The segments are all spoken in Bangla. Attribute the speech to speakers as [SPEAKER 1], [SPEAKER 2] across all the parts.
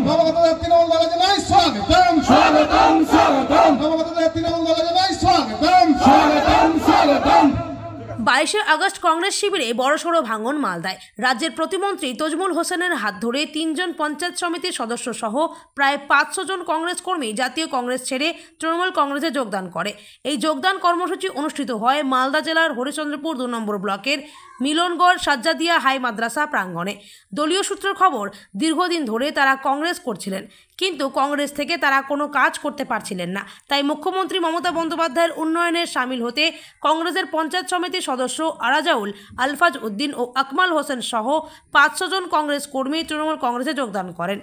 [SPEAKER 1] নবাগতদের তৃণমূল দলে জানাই স্বাগতম স্বাগতম স্বাগতম নবাগতদের তৃণমূল দলে জানাই স্বাগতম স্বাগতম স্বাগতম।
[SPEAKER 2] 22শে আগস্ট কংগ্রেস শিবিরে বড়সড় ভাঙন মালদায়। রাজ্যের প্রতিমন্ত্রী তজমুল হোসেনের হাত ধরে 3 জন পঞ্চায়েত সমিতির সদস্য সহ প্রায় 500 জন কংগ্রেস কর্মী জাতীয় কংগ্রেস ছেড়ে তৃণমূল কংগ্রেসে যোগদান করে। এই যোগদান কর্মসূচি অনুষ্ঠিত হয় মালদা জেলার হরিচন্দ্রপুর 2 নম্বর ব্লকের মিলনগড় সাজ্জাদিয়া হাই মাদ্রাসা প্রাঙ্গণে। দলীয় সূত্রের খবর, দীর্ঘদিন ধরে তারা কংগ্রেস করছিলেন, কিন্তু কংগ্রেস থেকে তারা কোনো কাজ করতে পারছিলেন না। তাই মুখ্যমন্ত্রী মমতা বন্দ্যোপাধ্যায়ের উন্নয়নে সামিল হতে কংগ্রেসের পঞ্চায়েত সমিতির সদস্য আরাজাউল, আলফাজ উদ্দিন ও আকমাল হোসেন সহ 500 জন কংগ্রেস কর্মী তৃণমূল কংগ্রেসে যোগদান করেন।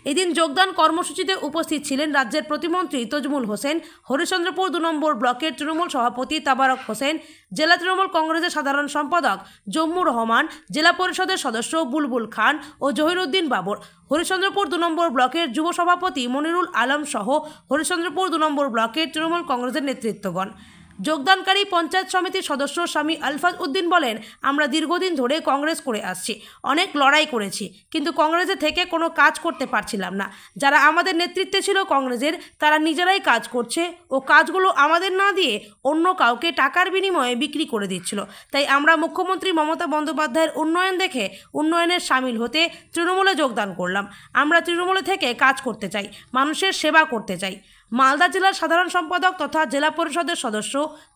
[SPEAKER 2] এদিন যোগদান কর্মসূচিতে উপস্থিত ছিলেন রাজ্যের প্রতিমন্ত্রী তজমুল হোসেন, হরিচন্দ্রপুর 2 নম্বর ব্লকের তৃণমূল সভাপতি তাবারক হোসেন, জেলা তৃণমূল কংগ্রেসের সাধারণ সম্পাদক জম্মু রহমান, জেলা পরিষদের সদস্য বুলবুল খান ও জহিরুদ্দিন বাবর, হরিচন্দ্রপুর 2 নম্বর ব্লকের যুব সভাপতি মনিরুল আলম সহ হরিচন্দ্রপুর 2 নম্বর ব্লকের তৃণমূল কংগ্রেসের নেতৃত্বগণ। যোগদানকারী পঞ্চায়েত সমিতির সদস্য স্বামী আলফাজ উদ্দিন বলেন, আমরা দীর্ঘদিন ধরে কংগ্রেস করে আসছি, অনেক লড়াই করেছি, কিন্তু কংগ্রেসে থেকে কোনো কাজ করতে পারছিলাম না। যারা আমাদের নেতৃত্বে ছিল কংগ্রেসের, তারা নিজেরাই কাজ করছে ও কাজগুলো আমাদের না দিয়ে অন্য কাউকে টাকার বিনিময়ে বিক্রি করে দিচ্ছিল। তাই আমরা মুখ্যমন্ত্রী মমতা বন্দ্যোপাধ্যায়ের উন্নয়ন দেখে উন্নয়নের সামিল হতে তৃণমূলে যোগদান করলাম। আমরা তৃণমূলে থেকে কাজ করতে চাই, মানুষের সেবা করতে চাই। মালদা জেলার সাধারণ সম্পাদক তথা জেলা পরিষদের সদস্য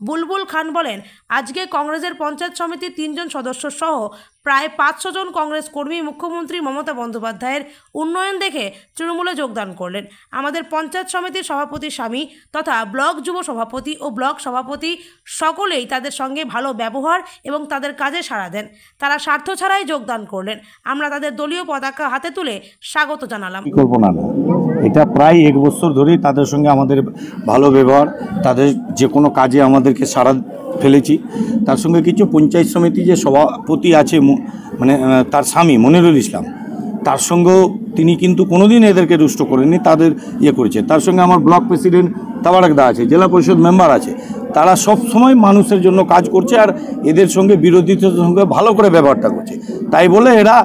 [SPEAKER 2] বুলবুল খান বলেন, আজকে কংগ্রেসের পঞ্চায়েত সমিতির 3 জন সদস্য সহ প্রায় 500 জন কংগ্রেস কর্মী মুখ্যমন্ত্রী মমতা বন্দ্যোপাধ্যায়ের উন্নয়ন দেখে তৃণমূলে যোগদান করলেন। আমাদের পঞ্চায়েত সমিতির সভাপতি স্বামী তথা ব্লক যুব সভাপতি ও ব্লক সভাপতি সকলেই তাদের সঙ্গে ভালো ব্যবহার এবং তাদের কাজে সাড়া দেন। তারা স্বার্থ ছাড়াই যোগদান করলেন। আমরা তাদের দলীয় পতাকা হাতে তুলে স্বাগত জানালাম।
[SPEAKER 3] এটা প্রায় 1 বছর ধরেই তাদের সঙ্গে আমাদের ভালো ব্যবহার, তাদের যে কোনো কাজে আমাদেরকে সাড়া ফেলেছি। তার সঙ্গে কিছু পঞ্চায়েত সমিতি যে সভাপতি আছে, মানে তার স্বামী মনিরুল ইসলাম, তার সঙ্গেও তিনি কিন্তু কোনোদিন এদেরকে রুষ্ট করেননি, তাদের করেছে। তার সঙ্গে আমার ব্লক প্রেসিডেন্ট তাবারক দা আছে, জেলা পরিষদ মেম্বার আছে, তারা সব সময় মানুষের জন্য কাজ করছে আর এদের সঙ্গে বিরোধীদের সঙ্গে ভালো করে ব্যবহারটা করছে। তাই বলে এরা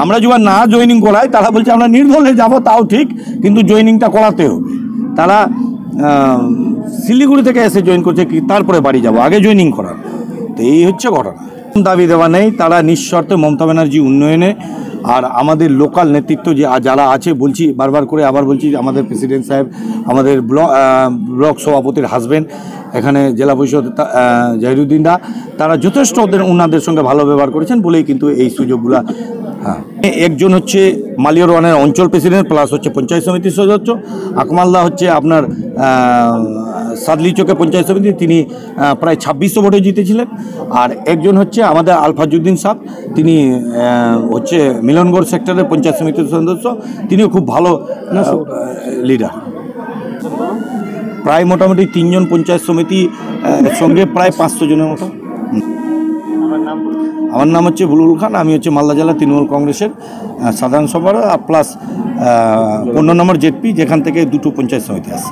[SPEAKER 3] আমরা যখন না জয়েনিং করাই, তারা বলছে আমরা নির্দলে যাব, তাও ঠিক, কিন্তু জয়েনিংটা করাতে হবে। তারা শিলিগুড়ি থেকে এসে জয়েন করছে, কি তারপরে বাড়ি যাব, আগে জয়েনিং করার। তো এই হচ্ছে ঘটনা। দাবি দেওয়া নেই, তারা নিঃশর্তে মমতা ব্যানার্জি উন্নয়নে আর আমাদের লোকাল নেতৃত্ব যে যারা আছে, বলছি বারবার করে, আবার বলছি, আমাদের প্রেসিডেন্ট সাহেব, আমাদের ব্লক সভাপতির হাজব্যান্ড, এখানে জেলা পরিষদ জহিরুদ্দিন দা, তারা যথেষ্ট ওনাদের সঙ্গে ভালো ব্যবহার করেছেন বলেই কিন্তু এই সুযোগগুলো। হ্যাঁ, একজন হচ্ছে মালিয়র ওয়ানের অঞ্চল প্রেসিডেন্ট প্লাস হচ্ছে পঞ্চায়েত সমিতির সদস্য, আকমালদা হচ্ছে আপনার সাদলি চকে পঞ্চায়েত সমিতি, তিনি প্রায় 2600 ভোটে জিতেছিলেন। আর একজন হচ্ছে আমাদের আলফাজউদ্দিন সাহেব, তিনি হচ্ছে মিলনগড় সেক্টরের পঞ্চায়েত সমিতির সদস্য, তিনিও খুব ভালো লিডার। প্রায় মোটামুটি 3 জন পঞ্চায়েত সমিতি সঙ্গে প্রায় 500 জনের মতো। আমার নাম হচ্ছে বুলবুল খান, আমি হচ্ছে মালদা জেলা তৃণমূল কংগ্রেসের সাধারণ সম্পাদক প্লাস 15 নম্বর জেডপি, যেখান থেকে 2টো পঞ্চায়েত সমিতি আছে।